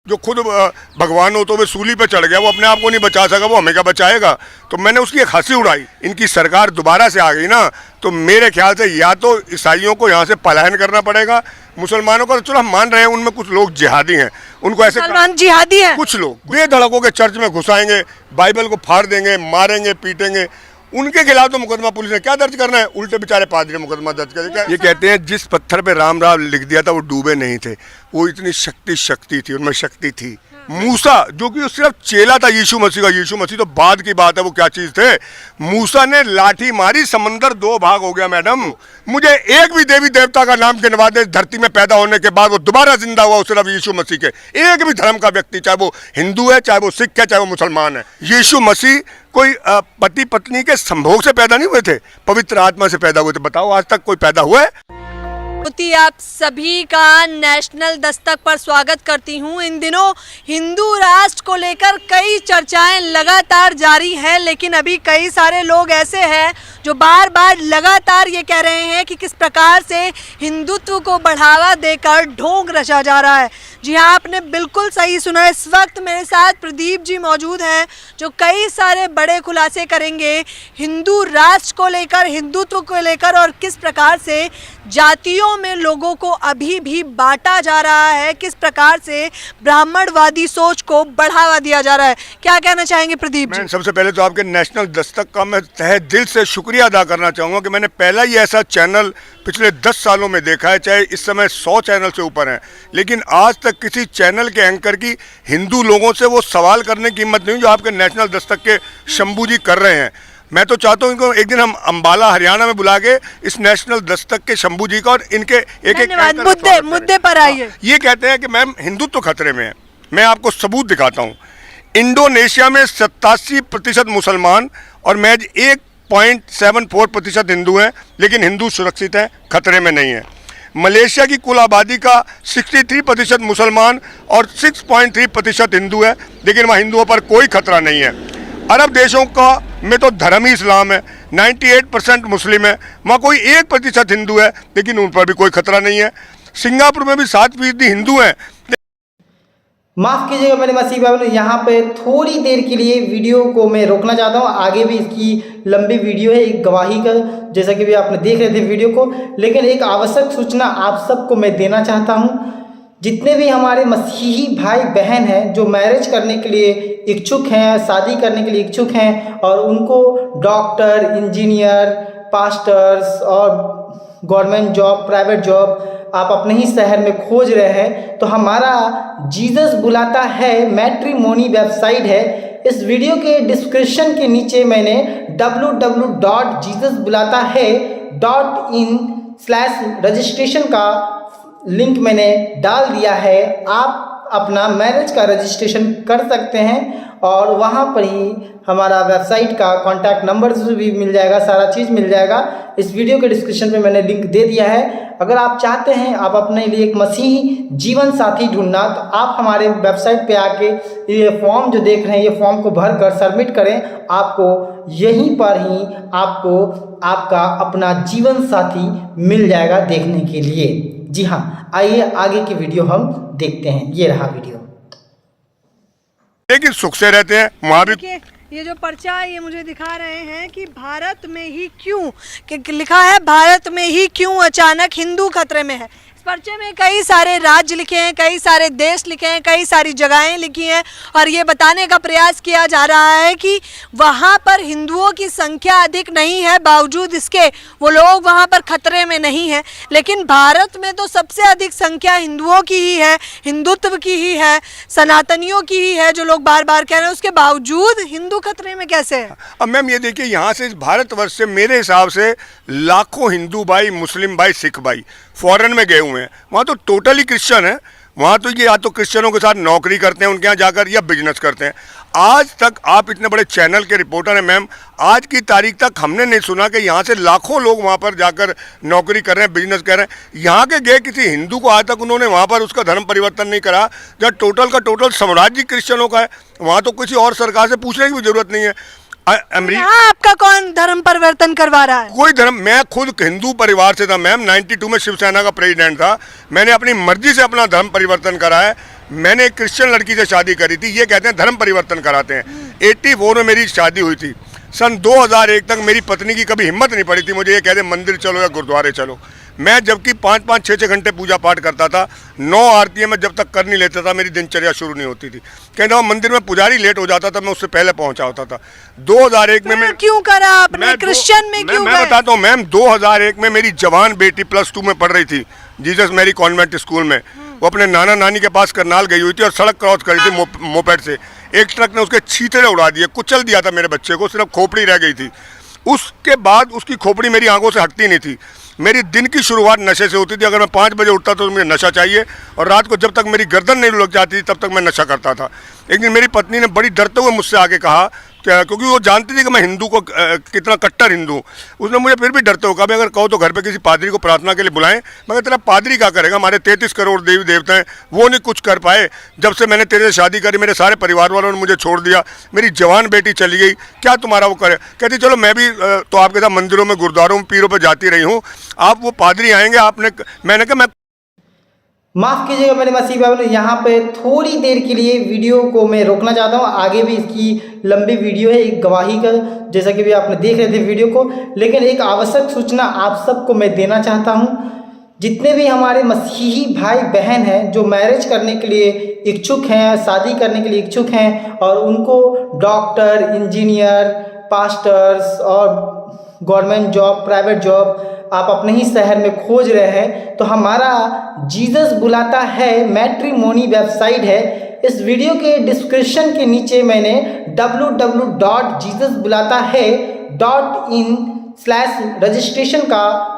जो खुद भगवान हो तो वे सूली पे चढ़ गया, वो अपने आप को नहीं बचा सका, वो हमें क्या बचाएगा। तो मैंने उसकी एक हंसी उड़ाई। इनकी सरकार दोबारा से आ गई ना, तो मेरे ख्याल से या तो ईसाइयों को यहाँ से पलायन करना पड़ेगा, मुसलमानों का तो चलो हम मान रहे हैं उनमें कुछ लोग जिहादी हैं, उनको ऐसे मुसलमान जिहादी है। कुछ लोग बेधड़कों के चर्च में घुसाएंगे, बाइबल को फाड़ देंगे, मारेंगे, पीटेंगे। उनके खिलाफ तो मुकदमा पुलिस ने क्या दर्ज करना है, उल्टे बेचारे पादरी मुकदमा दर्ज करें। ये कहते हैं जिस पत्थर पे राम राम लिख दिया था वो डूबे नहीं थे, वो इतनी शक्ति थी, उनमें शक्ति थी। मूसा जो कि सिर्फ चेला था यीशु मसीह का, यीशु मसीह तो बाद की बात है, वो क्या चीज थे। मूसा ने लाठी मारी, समंदर दो भाग हो गया। मैडम मुझे एक भी देवी देवता का नाम गिनवा दे धरती में पैदा होने के बाद वो दोबारा जिंदा हुआ, सिर्फ यीशु मसीह के। एक भी धर्म का व्यक्ति, चाहे वो हिंदू है, चाहे वो सिख है, चाहे वो मुसलमान है, यीशु मसीह कोई पति पत्नी के संभोग से पैदा नहीं हुए थे, पवित्र आत्मा से पैदा हुए थे। बताओ आज तक कोई पैदा हुआ है? आप सभी का नेशनल दस्तक पर स्वागत करती हूं। इन दिनों हिंदू राष्ट्र को लेकर कई चर्चाएं लगातार जारी हैं, लेकिन अभी कई सारे लोग ऐसे हैं जो बार बार लगातार ये कह रहे हैं कि किस प्रकार से हिंदुत्व को बढ़ावा देकर ढोंग रचा जा रहा है। जी हाँ, आपने बिल्कुल सही सुना। इस वक्त मेरे साथ प्रदीप जी मौजूद हैं जो कई सारे बड़े खुलासे करेंगे हिंदू राष्ट्र को लेकर, हिंदुत्व को लेकर, और किस प्रकार से जातियों में लोगों को अभी भी बांटा जा रहा है, किस प्रकार से ब्राह्मणवादी सोच को बढ़ावा दिया जा रहा है। क्या कहना चाहेंगे प्रदीप जी? सबसे पहले तो आपके नेशनल दस्तक का मैं तहे दिल से शुक्रिया अदा करना चाहूँगा कि मैंने पहला ही ऐसा चैनल पिछले 10 सालों में देखा है, चाहे इस समय 100 चैनल से ऊपर हैं, लेकिन आज तक किसी चैनल के एंकर की हिंदू लोगों से वो सवाल करने की हिम्मत नहीं जो आपके नेशनल दस्तक के शंभू जी कर रहे हैं। मैं तो चाहता हूँ इनको एक दिन हम अंबाला हरियाणा में बुला के इस नेशनल दस्तक के शंभू जी का और इनके एक मुद्दे पर आइए। ये कहते हैं कि मैम हिंदुत्व खतरे में है। मैं आपको सबूत दिखाता हूँ। इंडोनेशिया में 87% मुसलमान और महज 1.74% हिंदू हैं, लेकिन हिंदू सुरक्षित हैं, खतरे में नहीं है। मलेशिया की कुल आबादी का 63% मुसलमान और 6.3% हिंदू है, लेकिन वहाँ हिंदुओं पर कोई खतरा नहीं है। अरब देशों का में तो धर्म ही इस्लाम है, 98% मुस्लिम है, वहाँ कोई 1% हिंदू है, लेकिन उन पर भी कोई खतरा नहीं है। सिंगापुर में भी 7% हिंदू हैं। माफ़ कीजिएगा मेरे मसीह भाई, यहाँ पे थोड़ी देर के लिए वीडियो को मैं रोकना चाहता हूँ। आगे भी इसकी लंबी वीडियो है एक गवाही का, जैसा कि भी आपने देख रहे थे वीडियो को, लेकिन एक आवश्यक सूचना आप सबको मैं देना चाहता हूँ। जितने भी हमारे मसीही भाई बहन हैं जो मैरिज करने के लिए इच्छुक हैं, शादी करने के लिए इच्छुक हैं, और उनको डॉक्टर, इंजीनियर, पास्टर्स और गवर्नमेंट जॉब, प्राइवेट जॉब आप अपने ही शहर में खोज रहे हैं, तो हमारा जीसस बुलाता है मैट्रिमोनी वेबसाइट है। इस वीडियो के डिस्क्रिप्शन के नीचे मैंने www.jesusbulatahai.in/रजिस्ट्रेशन का लिंक मैंने डाल दिया है। आप अपना मैरिज का रजिस्ट्रेशन कर सकते हैं और वहाँ पर ही हमारा वेबसाइट का कॉन्टैक्ट नंबर भी मिल जाएगा, सारा चीज़ मिल जाएगा। इस वीडियो के डिस्क्रिप्शन में मैंने लिंक दे दिया है। अगर आप चाहते हैं आप अपने लिए एक मसीही जीवन साथी ढूंढना, तो आप हमारे वेबसाइट पे आके ये फॉर्म जो देख रहे हैं, ये फॉर्म को भर कर सबमिट करें। आपको यहीं पर ही आपको आपका अपना जीवन साथी मिल जाएगा देखने के लिए। जी हाँ, आइए आगे की वीडियो हम देखते हैं। ये रहा वीडियो। लेकिन सुख से रहते हैं वहाँ भी। ये जो पर्चा है ये मुझे दिखा रहे हैं कि भारत में ही क्यों, कि लिखा है भारत में ही क्यों अचानक हिंदू खतरे में है। इस पर्चे में कई सारे राज्य लिखे हैं, कई सारे देश लिखे हैं, कई सारी जगहें लिखी हैं, और ये बताने का प्रयास किया जा रहा है कि वहाँ पर हिंदुओं की संख्या अधिक नहीं है, बावजूद इसके वो लोग वहाँ पर खतरे में नहीं है। लेकिन भारत में तो सबसे अधिक संख्या हिंदुओं की ही है, हिंदुत्व की ही है, सनातनियों की ही है, जो लोग बार बार कह रहे हैं। उसके बावजूद हिंदू खतरे में कैसे है? अब मैम ये देखिए, यहाँ से इस भारतवर्ष से मेरे हिसाब से लाखों हिंदू भाई, मुस्लिम भाई, सिख भाई फॉरेन में गए हुए हैं। वहाँ तो टोटली क्रिश्चियन है। वहाँ तो ये या तो क्रिश्चियनों के साथ नौकरी करते हैं उनके यहाँ जाकर, या बिजनेस करते हैं। आज तक आप इतने बड़े चैनल के रिपोर्टर हैं मैम, आज की तारीख तक हमने नहीं सुना कि यहाँ से लाखों लोग वहाँ पर जाकर नौकरी कर रहे हैं, बिजनेस कर रहे हैं। यहाँ के गए किसी हिंदू को आज तक उन्होंने वहाँ पर उसका धर्म परिवर्तन नहीं करा। जहाँ टोटल का टोटल साम्राज्य क्रिश्चियनों का है, वहाँ तो किसी और सरकार से पूछने की भी जरूरत नहीं है। यहाँ आपका कौन धर्म परिवर्तन करवा रहा है? कोई धर्म, मैं खुद हिंदू परिवार से था मैम, 92 में शिवसेना का प्रेसिडेंट था। मैंने अपनी मर्जी से अपना धर्म परिवर्तन करा है। मैंने एक क्रिश्चियन लड़की से शादी करी थी, ये कहते हैं धर्म परिवर्तन कराते हैं। 84 में मेरी शादी हुई थी। सन 2001 तक मेरी पत्नी की कभी हिम्मत नहीं पड़ी थी मुझे ये कहते मंदिर चलो या गुरुद्वारे चलो। मैं जबकि 5-5, 6-6 घंटे पूजा पाठ करता था, 9 आरतियाँ मैं जब तक कर नहीं लेता था मेरी दिनचर्या शुरू नहीं होती थी। कहना मंदिर में पुजारी लेट हो जाता था, मैं उससे पहले पहुंचा होता था। 2001 में मैं क्यों करा आपने, क्रिश्चियन में क्यों? मैं बताता हूँ मैम, 2001 में मेरी जवान बेटी +2 में पढ़ रही थी जीसस मैरी कॉन्वेंट स्कूल में। वो अपने नाना नानी के पास करनाल गई हुई थी और सड़क क्रॉस करी थी मोपेड से। एक ट्रक ने उसके छींतरे उड़ा दिए, कुचल दिया था मेरे बच्चे को, सिर्फ खोपड़ी रह गई थी। उसके बाद उसकी खोपड़ी मेरी आंखों से हटती नहीं थी। मेरी दिन की शुरुआत नशे से होती थी। अगर मैं 5 बजे उठता तो मुझे नशा चाहिए, और रात को जब तक मेरी गर्दन नहीं लग जाती तब तक मैं नशा करता था। एक दिन मेरी पत्नी ने बड़ी डरते हुए मुझसे आके कहा, क्योंकि वो जानती थी कि मैं हिंदू को कितना कट्टर हिंदू, उसने मुझे फिर भी डरते हुए कहा, अगर कहो तो घर पे किसी पादरी को प्रार्थना के लिए बुलाएं। मगर तेरा पादरी क्या करेगा, हमारे 33 करोड़ देवी देवता हैं, वो नहीं कुछ कर पाए। जब से मैंने तेरे से शादी करी मेरे सारे परिवार वालों ने मुझे छोड़ दिया, मेरी जवान बेटी चली गई, क्या तुम्हारा वो करे? कहती चलो मैं भी तो आपके साथ मंदिरों में, गुरुद्वारों में, पीरों पर जाती रही हूँ, आप वो पादरी आएंगे। मैंने कहा मैं माफ़ कीजिएगा मेरे मसीह भाई, यहाँ पे थोड़ी देर के लिए वीडियो को मैं रोकना चाहता हूँ। आगे भी इसकी लंबी वीडियो है एक गवाही का, जैसा कि भी आपने देख रहे थे वीडियो को। लेकिन एक आवश्यक सूचना आप सबको मैं देना चाहता हूँ। जितने भी हमारे मसीही भाई बहन हैं जो मैरिज करने के लिए इच्छुक हैं, शादी करने के लिए इच्छुक हैं, और उनको डॉक्टर, इंजीनियर, पास्टर्स और गवर्नमेंट जॉब, प्राइवेट जॉब आप अपने ही शहर में खोज रहे हैं, तो हमारा जीसस बुलाता है मैट्रिमोनी वेबसाइट है। इस वीडियो के डिस्क्रिप्शन के नीचे मैंने www.jesusbulatahai.in/रजिस्ट्रेशन का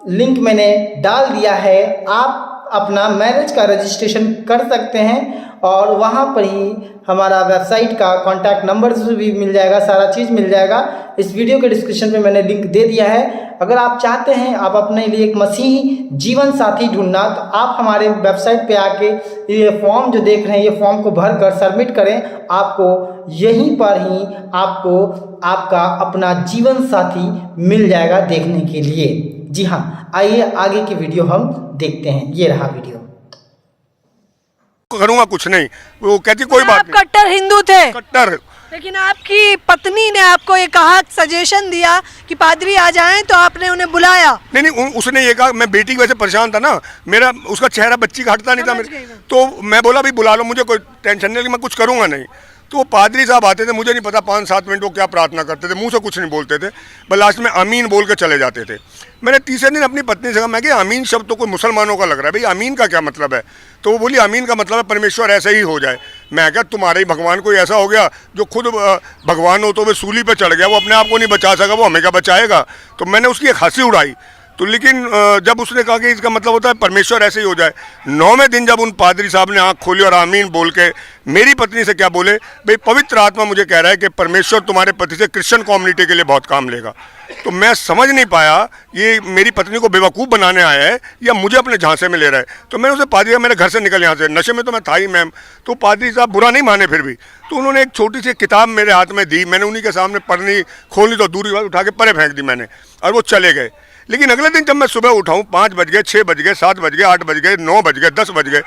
लिंक मैंने डाल दिया है। आप अपना मैरिज का रजिस्ट्रेशन कर सकते हैं, और वहाँ पर ही हमारा वेबसाइट का कॉन्टैक्ट नंबर भी मिल जाएगा, सारा चीज़ मिल जाएगा। इस वीडियो के डिस्क्रिप्शन में मैंने लिंक दे दिया है। अगर आप चाहते हैं आप अपने लिए एक मसीही जीवन साथी ढूंढना, तो आप हमारे वेबसाइट पे आके ये फॉर्म जो देख रहे हैं, ये फॉर्म को भर कर सबमिट करें। आपको यहीं पर ही आपको आपका अपना जीवन साथी मिल जाएगा देखने के लिए। जी हाँ, आइए आगे की वीडियो हम देखते हैं। ये रहा वीडियो। करूँगा कुछ नहीं, वो कहती कोई बात आप नहीं। कट्टर हिंदू थे, कट्टर। लेकिन आपकी पत्नी ने आपको ये कहा, सजेशन दिया कि पादरी आ जाएं, तो आपने उन्हें बुलाया? नहीं, उसने ये कहा, मैं बेटी की वजह से परेशान था ना, मेरा उसका चेहरा बच्ची का हटता नहीं था समझ मेरे, गई मैं। तो मैं बोला भी बुला लो, मुझे कोई टेंशन नहीं, मैं कुछ करूँगा नहीं। तो वो पादरी साहब आते थे, मुझे नहीं पता 5-7 मिनट वो क्या प्रार्थना करते थे, मुंह से कुछ नहीं बोलते थे, बस लास्ट में आमीन बोल के चले जाते थे। मैंने तीसरे दिन अपनी पत्नी से कहा, मैं कि आमीन शब्द तो कोई मुसलमानों का लग रहा है, भाई आमीन का क्या मतलब है? तो वो बोली आमीन का मतलब है परमेश्वर ऐसे ही हो जाए। मैं क्या तुम्हारे ही भगवान कोई ऐसा हो गया जो खुद भगवान हो तो वो सूली पे चढ़ गया, वो अपने आप को नहीं बचा सका, वो हमें क्या बचाएगा? तो मैंने उसकी एक हंसी उड़ाई। तो लेकिन जब उसने कहा कि इसका मतलब होता है परमेश्वर ऐसे ही हो जाए, 9वें दिन जब उन पादरी साहब ने आंख खोली और आमीन बोल के मेरी पत्नी से क्या बोले, भाई पवित्र आत्मा मुझे कह रहा है कि परमेश्वर तुम्हारे पति से क्रिश्चियन कम्युनिटी के लिए बहुत काम लेगा। तो मैं समझ नहीं पाया ये मेरी पत्नी को बेवकूफ़ बनाने आया है या मुझे अपने झांसे में ले रहा है। तो मैंने उसे पादरी, मेरे घर से निकल यहाँ से, नशे में तो मैं था ही मैम। तो पादरी साहब बुरा नहीं माने फिर भी, तो उन्होंने एक छोटी सी किताब मेरे हाथ में दी, मैंने उन्हीं के सामने पढ़नी, खोलनी तो दूरी बात उठा के परे फेंक दी मैंने, और वो चले गए। लेकिन अगले दिन जब मैं सुबह उठाऊँ 5 बज गए, 6 बज गए, 7 बज गए, 8 बज गए, 9 बज गए, 10 बज गए,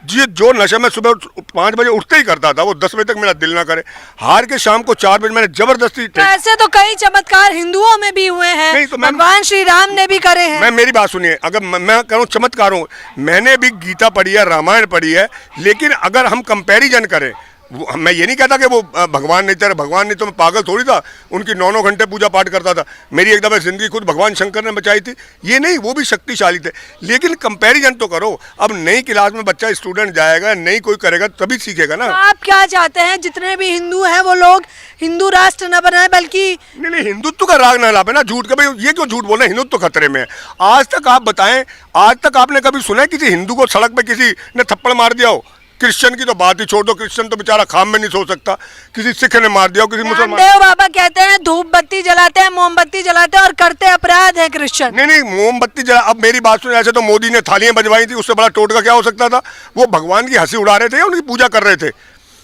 जो नशा मैं सुबह 5 बजे उठते ही करता था वो 10 बजे तक मेरा दिल ना करे। हार के शाम को 4 बजे मैंने जबरदस्ती तो ऐसे तो कई चमत्कार हिंदुओं में भी हुए हैं, नहीं, तो भगवान श्री राम ने भी करे हैं। मैं मेरी बात सुनिए, अगर मैं करूँ चमत्कार हूँ, मैंने भी गीता पढ़ी है, रामायण पढ़ी है, लेकिन अगर हम कंपैरिजन करें, मैं ये नहीं कहता कि वो भगवान नहीं था, भगवान नहीं तो मैं पागल थोड़ी था, उनकी 9 घंटे पूजा पाठ करता था। मेरी एक दफ़ा ज़िंदगी खुद भगवान शंकर ने बचाई थी, ये नहीं, वो भी शक्तिशाली थे। लेकिन कंपैरिजन तो करो। अब नई क्लास में बच्चा स्टूडेंट जाएगा, नहीं कोई करेगा तभी सीखेगा ना। तो आप क्या चाहते हैं, जितने भी हिंदू हैं वो लोग हिंदू राष्ट्र न बनाए, बल्कि नहीं, हिंदुत्व का राग ना लापे ना, झूठ का, भाई ये क्यों झूठ बोल रहे हैं, हिंदुत्व खतरे में है। आज तक आप बताएं, आज तक आपने कभी सुना है किसी हिंदू को सड़क पे किसी ने थप्पड़ मार दिया हो? क्रिश्चियन की तो बात ही छोड़ दो, क्रिश्चियन तो बेचारा खाम में नहीं सो सकता, किसी सिख ने मार दिया हो, किसी मुसलमान। रामदेव बाबा कहते हैं धूप बत्ती जलाते हैं, मोमबत्ती जलाते हैं और करते अपराध है क्रिश्चियन। नहीं, मोमबत्ती जला, अब मेरी बात सुनो, ऐसे तो मोदी ने थालियां बजवाई थी, उससे बड़ा टोटका क्या हो सकता था? वो भगवान की हंसी उड़ा रहे थे या उनकी पूजा कर रहे थे?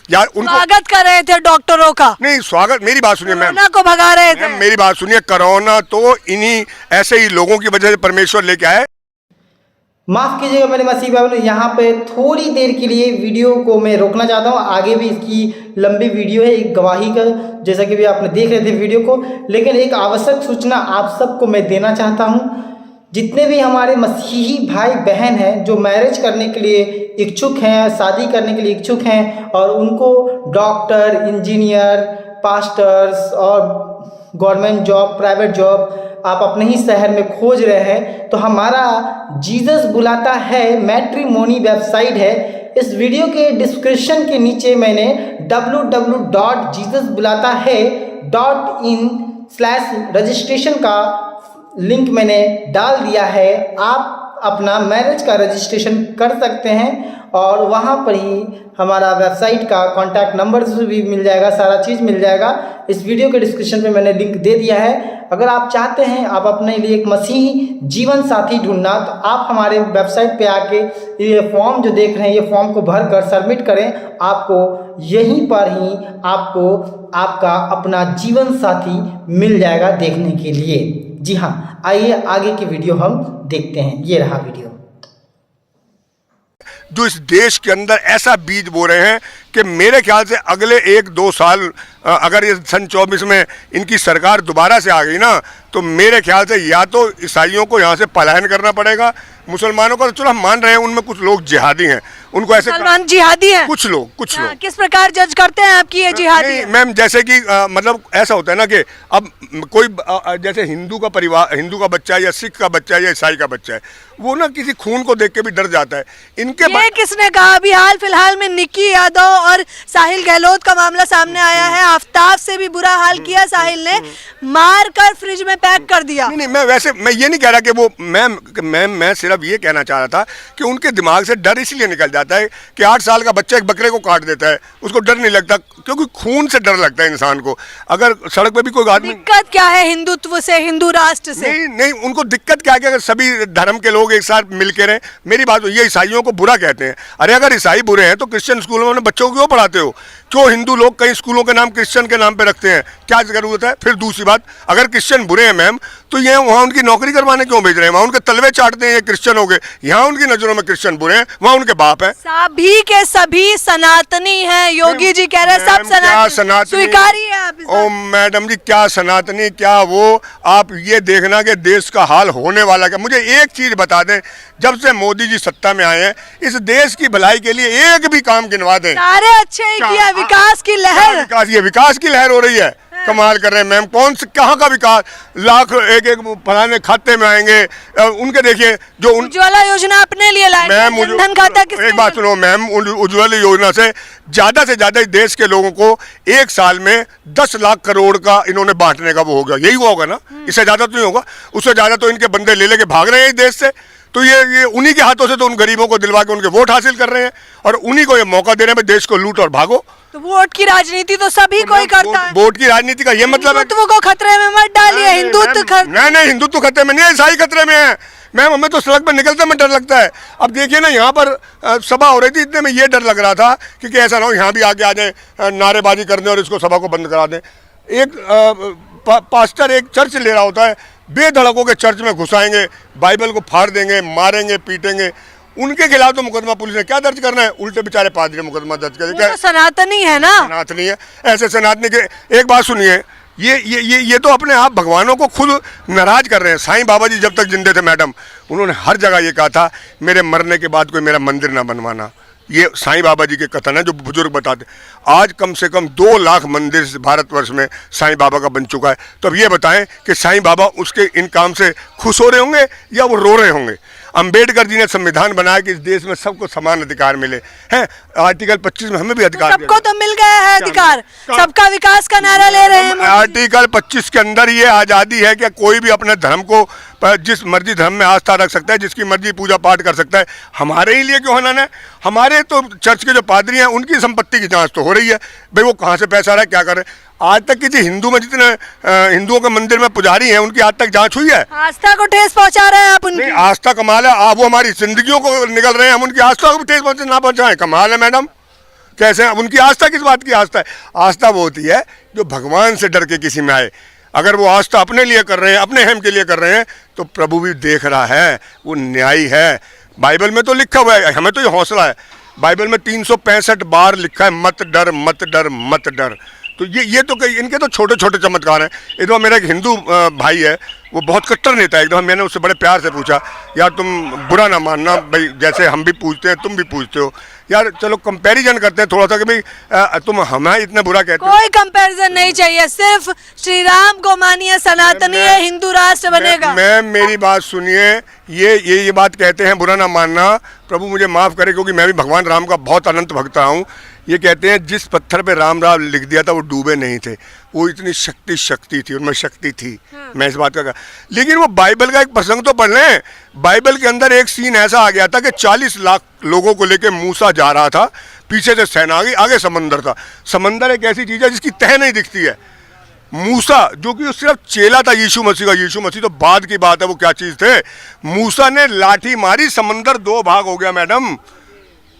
यार उनको स्वागत कर रहे थे डॉक्टरों का। नहीं, स्वागत, मेरी बात सुनिए मैम, कोरोना को भगा रहे थे। मेरी बात सुनिए, कोरोना तो इन्हीं ऐसे ही लोगों की वजह से परमेश्वर लेके आए। माफ़ कीजिएगा मेरे मसीह भाई, यहाँ पे थोड़ी देर के लिए वीडियो को मैं रोकना चाहता हूँ। आगे भी इसकी लंबी वीडियो है एक गवाही का, जैसा कि भी आपने देख रहे थे वीडियो को। लेकिन एक आवश्यक सूचना आप सबको मैं देना चाहता हूँ। जितने भी हमारे मसीही भाई बहन हैं जो मैरिज करने के लिए इच्छुक हैं, शादी करने के लिए इच्छुक हैं, और उनको डॉक्टर, इंजीनियर, पास्टर्स और गवर्नमेंट जॉब, प्राइवेट जॉब आप अपने ही शहर में खोज रहे हैं, तो हमारा जीसस बुलाता है मैट्रिमोनी वेबसाइट है। इस वीडियो के डिस्क्रिप्शन के नीचे मैंने www.jesusbulatahai.in/रजिस्ट्रेशन का लिंक मैंने डाल दिया है। आप अपना मैरिज का रजिस्ट्रेशन कर सकते हैं और वहाँ पर ही हमारा वेबसाइट का कॉन्टैक्ट नंबर भी मिल जाएगा, सारा चीज़ मिल जाएगा। इस वीडियो के डिस्क्रिप्शन में मैंने लिंक दे दिया है। अगर आप चाहते हैं आप अपने लिए एक मसीही जीवन साथी ढूंढना, तो आप हमारे वेबसाइट पे आके ये फॉर्म जो देख रहे हैं, ये फॉर्म को भर कर सबमिट करें। आपको यहीं पर ही आपको आपका अपना जीवन साथी मिल जाएगा देखने के लिए। जी हाँ, आइए आगे की वीडियो हम देखते हैं। ये रहा वीडियो। जो इस देश के अंदर ऐसा बीज बो रहे हैं कि मेरे ख्याल से अगले 1-2 साल अगर ये सन 24 में इनकी सरकार दोबारा से आ गई ना, तो मेरे ख्याल से या तो ईसाइयों को यहाँ से पलायन करना पड़ेगा। मुसलमानों का तो चलो हम मान रहे हैं, उनमें कुछ लोग जिहादी हैं, उनको ऐसे मुसलमान जिहादी हैं, कुछ लोग किस प्रकार जज करते हैं आपकी ये जिहादी? मैम जैसे कि मतलब ऐसा होता है ना कि अब कोई जैसे हिंदू का परिवार, हिंदू का बच्चा है या सिख का बच्चा है या ईसाई का बच्चा है, वो ना किसी खून को देख के भी डर जाता है। इनके ये किसने कहा? अभी हाल फिलहाल में निक्की यादव और साहिल गहलोत का मामला सामने आया है। आफ्ताब से भी बुरा हाल किया साहिल ने, मार कर फ्रिज में पैक कर दिया। नहीं, मैं ये नहीं कह रहा कि वो मैं सिर्फ ये कहना चाह रहा था कि उनके दिमाग से डर इसलिए निकल जाता है कि 8 साल का बच्चा एक बकरे को काट देता है, उसको डर नहीं लगता, क्योंकि खून से डर लगता है इंसान को। अगर सड़क पे भी कोई आदमी, दिक्कत क्या है हिंदुत्व से, हिंदू राष्ट्र से? नहीं, उनको दिक्कत क्या है? अगर सभी धर्म के लोग एक साथ मिलकर रहे। मेरी बात, ये ईसाइयों को बुरा कहते हैं। अरे अगर ईसाई बुरे हैं तो क्रिश्चियन स्कूलों में बच्चों को क्यों पढ़ाते हो? क्यों हिंदू लोग कई स्कूलों के नाम क्रिश्चियन के नाम पे रखते हैं? क्या जरूरत है? फिर दूसरी बात, अगर क्रिश्चियन बुरे हैं मैम, तो ये वहाँ उनकी नौकरी करवाने क्यों भेज रहे हैं? वहाँ उनके तलवे चाटते हैं ये क्रिश्चियन हो गए। यहाँ उनकी नजरों में क्रिश्चियन बुरे हैं, वहाँ उनके बाप हैं। सभी के सभी सनातनी हैं। योगी जी कह रहे हैं सब सनातनी, स्वीकारिए आप। ओ मैडम जी, क्या सनातनी क्या वो? आप ये देखना कि देश का हाल होने वाला क्या। मुझे एक चीज बता दें, जब से मोदी जी सत्ता में आए हैं, इस देश की भलाई के लिए एक भी काम गिनवा दें। सारे अच्छे ही किया, विकास की लहर, विकास की लहर हो रही है। कमाल कर रहे हैं मैम, कौन से कहाँ का विकास? लाख एक फलाने खाते में आएंगे उनके। देखिए जो उज्ज्वला योजना अपने लिए लाए मैम, जनधन खाता किसने? एक बात सुनो मैम, उज्ज्वला योजना से ज्यादा इस देश के लोगों को एक साल में 10 लाख करोड़ का इन्होंने बांटने का वो होगा, यही हुआ होगा ना? इससे ज्यादा तो नहीं होगा। उससे ज्यादा तो इनके बंदे ले लेके भाग रहे हैं इस देश से। तो ये उन्हीं के हाथों से तो उन गरीबों को दिलवा के उनके वोट हासिल कर रहे हैं, और उन्हीं को ये मौका दे रहे हैं देश को लूट और भागो। तो वोट की राजनीति तो सभी कोई करता है। वोट की राजनीति का ये मतलब है हिंदुत्व को खतरे में मत डालिए। हिंदुत्व नहीं, हिंदुत्व खतरे में नहीं है, ईसाई खतरे में है मैम। हमें तो सड़क पर निकलते में डर लगता है। अब देखिए ना, यहाँ पर सभा हो रही थी, इतने में ये डर लग रहा था कि ऐसा ना हो यहाँ भी आगे आ जाए, नारेबाजी कर दें और इसको सभा को बंद करा दें। एक पास्टर एक चर्च ले रहा होता है, बेधड़कों के चर्च में घुसाएंगे, बाइबल को फाड़ देंगे, मारेंगे, पीटेंगे। उनके खिलाफ तो मुकदमा पुलिस ने क्या दर्ज करना है? उल्टे बेचारे पादरी मुकदमा दर्ज कर दिया। तो सनातनी है ना, सनातनी है। ऐसे सनातनी के एक बात सुनिए, ये तो अपने आप भगवानों को खुद नाराज कर रहे हैं। साईं बाबा जी जब तक जिंदे थे मैडम, उन्होंने हर जगह ये कहा था, मेरे मरने के बाद कोई मेरा मंदिर ना बनवाना। ये साईं बाबा जी के कथन है जो बुजुर्ग बताते। आज कम से कम 2 लाख मंदिर भारतवर्ष में साईं बाबा का बन चुका है। तो अब ये बताएं कि साईं बाबा उसके इन काम से खुश हो रहे होंगे या वो रो रहे होंगे? अंबेडकर जी ने संविधान बनाया कि इस देश में सबको समान अधिकार मिले हैं। आर्टिकल 25 में हमें भी अधिकार, सबको तो मिल गया है अधिकार, सबका विकास का नारा ले रहे हैं। आर्टिकल 25 के अंदर ये आज़ादी है कि कोई भी अपने धर्म को जिस मर्जी धर्म में आस्था रख सकता है, जिसकी मर्जी पूजा पाठ कर सकता है। हमारे ही लिए क्यों हनाना है? हमारे तो चर्च के जो पादरी हैं उनकी संपत्ति की जांच तो हो रही है भाई, वो कहाँ से पैसा आ रहा है, क्या कर रहे हैं। आज तक किसी हिंदू में जितने हिंदुओं के मंदिर में पुजारी हैं उनकी आज तक जांच हुई है? आस्था को ठेस पहुंचा रहे हैं आप उनकी। आस्था कमाल है, आप वो हमारी जिंदगियों को निकल रहे हैं, हम उनकी आस्था को भी ठेस ना पहुंचाएं। कमाल है मैडम, कैसे हैं? उनकी आस्था किस बात की आस्था है? आस्था वो होती है जो भगवान से डर के किसी में आए। अगर वो आस्था अपने लिए कर रहे हैं, अपने हम के लिए कर रहे हैं, तो प्रभु भी देख रहा है, वो न्यायी है। बाइबल में तो लिखा हुआ है, हमें तो ये हौसला है, बाइबल में 365 बार लिखा है मत डर मत डर मत डर। तो ये तो कई इनके तो छोटे छोटे चमत्कार हैं। एक दफ़ा मेरा एक हिंदू भाई है, वो बहुत कट्टर नेता है। एक दफ़ा मैंने उससे बड़े प्यार से पूछा, यार तुम बुरा ना मानना भाई, जैसे हम भी पूछते हैं तुम भी पूछते हो, यार चलो कंपैरिजन करते हैं थोड़ा सा कि भाई तुम हमें इतना बुरा कहते हो। कोई कंपैरिजन नहीं चाहिए, सिर्फ श्री राम को मानिए, सनातनी है, हिंदू राष्ट्र बनेगा। मैं मेरी बात सुनिए, ये बात कहते हैं बुरा ना मानना, प्रभु मुझे माफ़ करे क्योंकि मैं भी भगवान राम का बहुत अनंत भक्त रहा हूँ। ये कहते हैं जिस पत्थर पे राम लिख दिया था वो डूबे नहीं थे, वो इतनी शक्ति थी, उनमें शक्ति थी। मैं इस बात का लेकिन वो बाइबल का एक प्रसंग तो पढ़ लें। बाइबल के अंदर एक सीन ऐसा आ गया था कि 40 लाख लोगों को लेकर मूसा जा रहा था, पीछे से सेना आ गई, आगे समंदर था। समंदर एक ऐसी चीज़ है जिसकी तह नहीं दिखती है। मूसा जो कि सिर्फ चेला था यीशु मसीह का, यीशु मसीह तो बाद की बात है, वो क्या चीज़ थे। मूसा ने लाठी मारी, समंदर 2 भाग हो गया। मैडम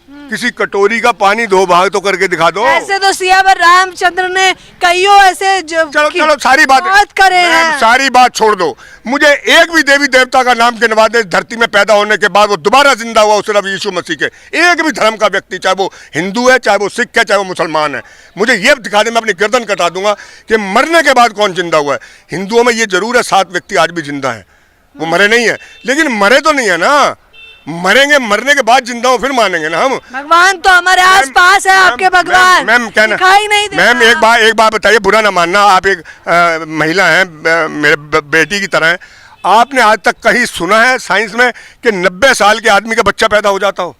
किसी कटोरी का पानी 2 भाग तो करके दिखा दो। ऐसे तो सियावर रामचंद्र ने कईयों ऐसे चलो सारी बात करे हैं। सारी बात छोड़ दो, मुझे एक भी देवी देवता का नाम गिनवा दे धरती में पैदा होने के बाद वो दोबारा जिंदा हुआ सिर्फ यीशु मसीह के। एक भी धर्म का व्यक्ति, चाहे वो हिंदू है, चाहे वो सिख है, चाहे वो मुसलमान है, मुझे ये दिखा दे, मैं अपनी गर्दन कटा दूंगा कि मरने के बाद कौन जिंदा हुआ है। हिंदुओं में ये जरूर है 7 व्यक्ति आज भी जिंदा है, वो मरे नहीं है, लेकिन मरे तो नहीं है ना। मरेंगे, मरने के बाद जिंदा हो फिर मानेंगे ना हम। भगवान तो हमारे आसपास है, आपके भगवान मैम कहना, दिखाई नहीं देता। मैम एक बात बताइए, बुरा ना मानना, आप एक महिला हैं, मेरे बेटी की तरह हैं, आपने आज तक कहीं सुना है साइंस में कि 90 साल के आदमी का बच्चा पैदा हो जाता हो?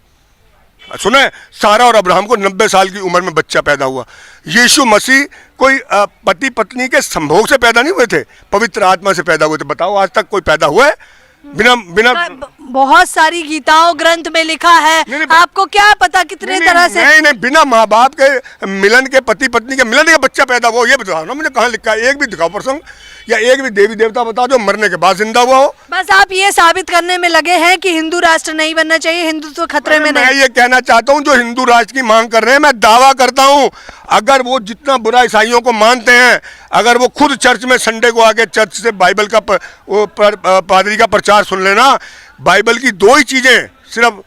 सुना है? सारा और अब्राहम को 90 साल की उम्र में बच्चा पैदा हुआ। यीशु मसीह कोई पति पत्नी के संभोग से पैदा नहीं हुए थे, पवित्र आत्मा से पैदा हुए थे। बताओ आज तक कोई पैदा हुआ है बिना बहुत सारी गीताओं ग्रंथ में लिखा है, आपको क्या पता कितने तरह से। नहीं, बिना माँ बाप के मिलन के, पति पत्नी के मिलन के बच्चा पैदा हुआ, ये बताओ ना मुझे, कहाँ लिखा है? एक भी दिखाओ प्रसंग, या एक भी देवी देवता बताओ जो मरने के बाद जिंदा हुआ हो। बस आप ये साबित करने में लगे हैं कि हिंदू राष्ट्र नहीं बनना चाहिए, हिंदुत्व तो खतरे में नहीं। मैं ये कहना चाहता हूँ, जो हिंदू राष्ट्र की मांग कर रहे हैं, मैं दावा करता हूँ अगर वो जितना बुरा ईसाइयों को मानते हैं, अगर वो खुद चर्च में संडे को आके चर्च से बाइबल का पादरी का प्रचार सुन लेना, बाइबल की 2 ही चीज़ें, सिर्फ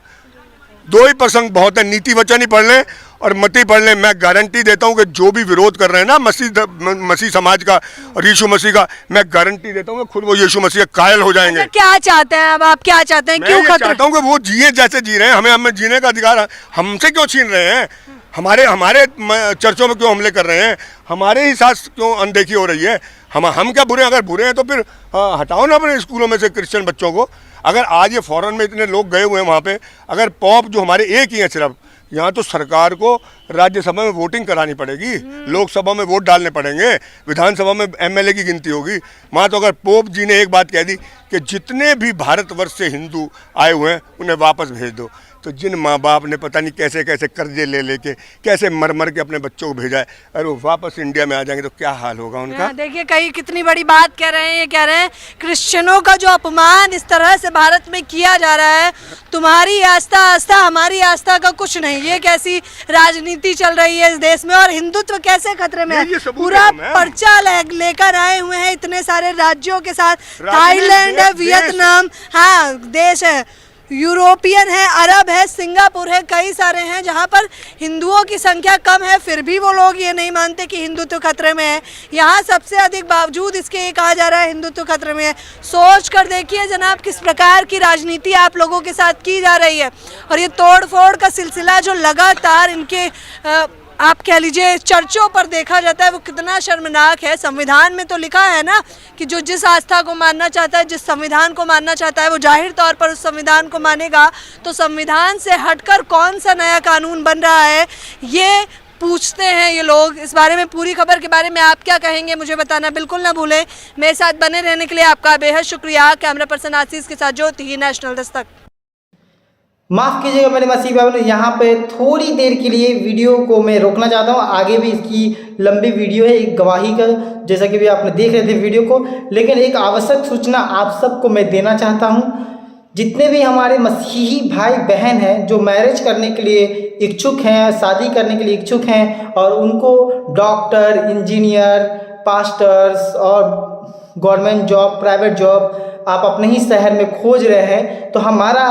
2 ही प्रसंग बहुत है, नीति वचन ही पढ़ लें और मती पढ़ लें, मैं गारंटी देता हूं कि जो भी विरोध कर रहे हैं ना मसीह समाज का और यीशु मसीह का, मैं गारंटी देता हूं कि खुद वो यीशु मसीह कायल हो जाएंगे। क्या चाहते हैं अब आप, क्या चाहते हैं? क्यों खतरा? चाहता हूं कि वो जिए जैसे जी रहे हैं, हमें जीने का अधिकार हमसे क्यों छीन रहे हैं? हमारे चर्चों में क्यों हमले कर रहे हैं? हमारे ही साथ क्यों अनदेखी हो रही है? हम क्या बुरे हैं? अगर बुरे हैं तो फिर हटाओ ना अपने स्कूलों में से क्रिश्चियन बच्चों को। अगर आज ये फॉरेन में इतने लोग गए हुए हैं वहाँ पे, अगर पॉप जो हमारे एक ही हैं सिर्फ, यहाँ तो सरकार को राज्यसभा में वोटिंग करानी पड़ेगी, लोकसभा में वोट डालने पड़ेंगे, विधानसभा में एमएलए की गिनती होगी। वहाँ तो अगर पोप जी ने एक बात कह दी कि जितने भी भारतवर्ष से हिंदू आए हुए हैं उन्हें वापस भेज दो, तो जिन माँ बाप ने पता नहीं कैसे कैसे कर्जे ले लेके, कैसे मर मर के अपने बच्चों को भेजा है, अगर वो वापस इंडिया में आ जाएंगे तो क्या हाल होगा उनका? देखिए कई कितनी बड़ी बात कह रहे हैं, ये कह रहे हैं क्रिश्चियनों का जो अपमान इस तरह से भारत में किया जा रहा है, तुम्हारी आस्था हमारी आस्था का कुछ नहीं, ये कैसी राजनीति चल रही है इस देश में, और हिंदुत्व कैसे खतरे में है? पूरा पर्चा लेकर आए हुए हैं इतने सारे राज्यों के साथ, थाईलैंड है, वियतनाम, हाँ देश है, यूरोपियन है, अरब है, सिंगापुर है, कई सारे हैं जहां पर हिंदुओं की संख्या कम है, फिर भी वो लोग ये नहीं मानते कि हिंदुत्व खतरे में है। यहाँ सबसे अधिक बावजूद इसके ये कहा जा रहा है हिंदुत्व खतरे में है। सोच कर देखिए जनाब किस प्रकार की राजनीति आप लोगों के साथ की जा रही है, और ये तोड़ फोड़ का सिलसिला जो लगातार इनके आप कह लीजिए चर्चों पर देखा जाता है, वो कितना शर्मनाक है। संविधान में तो लिखा है ना कि जो जिस आस्था को मानना चाहता है, जिस संविधान को मानना चाहता है, वो जाहिर तौर पर उस संविधान को मानेगा। तो संविधान से हटकर कौन सा नया कानून बन रहा है, ये पूछते हैं ये लोग। इस बारे में, पूरी खबर के बारे में आप क्या कहेंगे मुझे बताना बिल्कुल ना भूलें। मेरे साथ बने रहने के लिए आपका बेहद शुक्रिया। कैमरा पर्सन आशीष के साथ ज्योति, नेशनल दस्तक। माफ़ कीजिएगा मेरे मसीह भाई, यहाँ पे थोड़ी देर के लिए वीडियो को मैं रोकना चाहता हूँ। आगे भी इसकी लंबी वीडियो है एक गवाही का, जैसा कि भी आपने देख रहे थे वीडियो को, लेकिन एक आवश्यक सूचना आप सबको मैं देना चाहता हूँ। जितने भी हमारे मसीही भाई बहन हैं जो मैरिज करने के लिए इच्छुक हैं, शादी करने के लिए इच्छुक हैं, और उनको डॉक्टर, इंजीनियर, पास्टर्स और गवर्नमेंट जॉब, प्राइवेट जॉब आप अपने ही शहर में खोज रहे हैं तो हमारा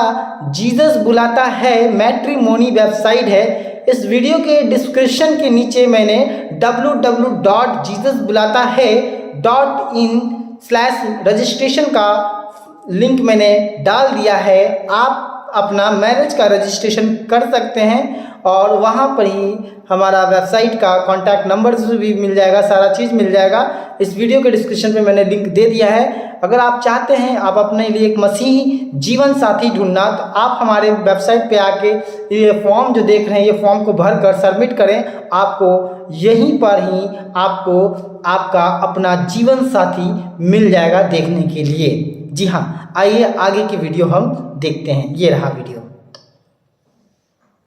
जीसस बुलाता है मैट्रिमोनी वेबसाइट है। इस वीडियो के डिस्क्रिप्शन के नीचे मैंने www.jesusbulatahai.in/रजिस्ट्रेशन का लिंक मैंने डाल दिया है। आप अपना मैरिज का रजिस्ट्रेशन कर सकते हैं और वहाँ पर ही हमारा वेबसाइट का कॉन्टैक्ट नंबर भी मिल जाएगा, सारा चीज़ मिल जाएगा। इस वीडियो के डिस्क्रिप्शन में मैंने लिंक दे दिया है। अगर आप चाहते हैं आप अपने लिए एक मसीही जीवन साथी ढूंढना तो आप हमारे वेबसाइट पे आके ये फॉर्म जो देख रहे हैं ये फॉर्म को भर कर सबमिट करें। आपको यहीं पर ही आपको आपका अपना जीवन साथी मिल जाएगा देखने के लिए। जी हाँ, आइए आगे की वीडियो हम देखते हैं। ये रहा वीडियो।